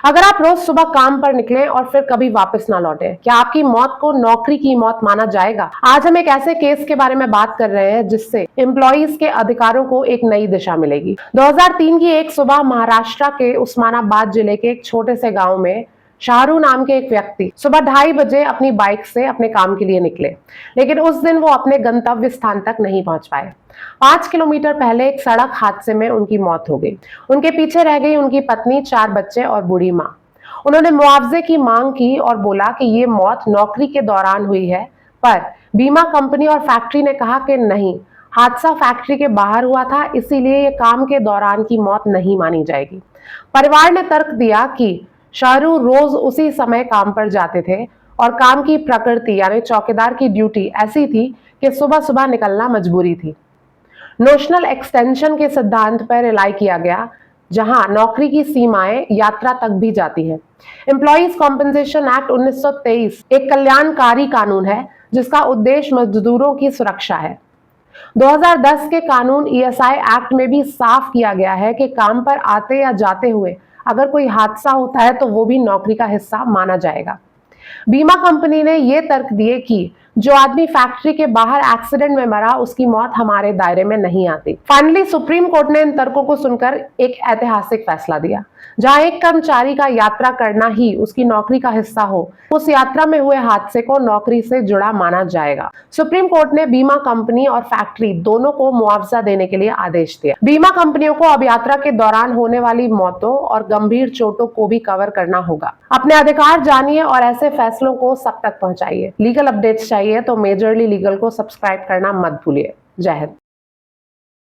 अगर आप रोज सुबह काम पर निकलें और फिर कभी वापस ना लौटें, क्या आपकी मौत को नौकरी की मौत माना जाएगा? आज हम एक ऐसे केस के बारे में बात कर रहे हैं जिससे एम्प्लॉइज के अधिकारों को एक नई दिशा मिलेगी। 2003 की एक सुबह महाराष्ट्र के उस्मानाबाद जिले के एक छोटे से गांव में शाहरू नाम के एक व्यक्ति सुबह 2:30 बजे अपनी बाइक से अपने काम के लिए निकले, लेकिन उस दिन वो अपने गंतव्य स्थान तक नहीं पहुंच पाए। 5 किलोमीटर पहले एक सड़क हादसे में उनकी मौत हो गई। उनके पीछे रह गई उनकी पत्नी, 4 बच्चे और बूढ़ी माँ। उन्होंने मुआवजे की मांग की और बोला कि ये मौत नौकरी के दौरान हुई है, पर बीमा कंपनी और फैक्ट्री ने कहा कि नहीं, हादसा फैक्ट्री के बाहर हुआ था, इसीलिए ये काम के दौरान की मौत नहीं मानी जाएगी। परिवार ने तर्क दिया कि शाहरू रोज उसी समय काम पर जाते थे और काम की प्रकृति यानी चौकीदार की ड्यूटी ऐसी थी कि सुबह सुबह निकलना मजबूरी थी। नोशनल एक्सटेंशन के सिद्धांत पर रिलाई किया गया, जहां नौकरी की सीमाएं यात्रा तक भी जाती हैं। एम्प्लॉइज कॉम्पेंसेशन एक्ट 1923 एक कल्याणकारी कानून है जिसका उद्देश्य मजदूरों की सुरक्षा है। 2010 के कानून ईएसआई एक्ट में भी साफ किया गया है कि काम पर आते या जाते हुए अगर कोई हादसा होता है तो वो भी नौकरी का हिस्सा माना जाएगा। बीमा कंपनी ने ये तर्क दिए कि जो आदमी फैक्ट्री के बाहर एक्सीडेंट में मरा, उसकी मौत हमारे दायरे में नहीं आती। फाइनली सुप्रीम कोर्ट ने इन तर्कों को सुनकर एक ऐतिहासिक फैसला दिया, जहां एक कर्मचारी का यात्रा करना ही उसकी नौकरी का हिस्सा हो, उस यात्रा में हुए हादसे को नौकरी से जुड़ा माना जाएगा। सुप्रीम कोर्ट ने बीमा कंपनी और फैक्ट्री दोनों को मुआवजा देने के लिए आदेश दिया। बीमा कंपनियों को अब यात्रा के दौरान होने वाली मौतों और गंभीर चोटों को भी कवर करना होगा। अपने अधिकार जानिए और ऐसे फैसलों को सब तक पहुंचाइए। लीगल अपडेट्स चाहिए तो मेजरली लीगल को सब्सक्राइब करना मत भूलिए। जय हिंद।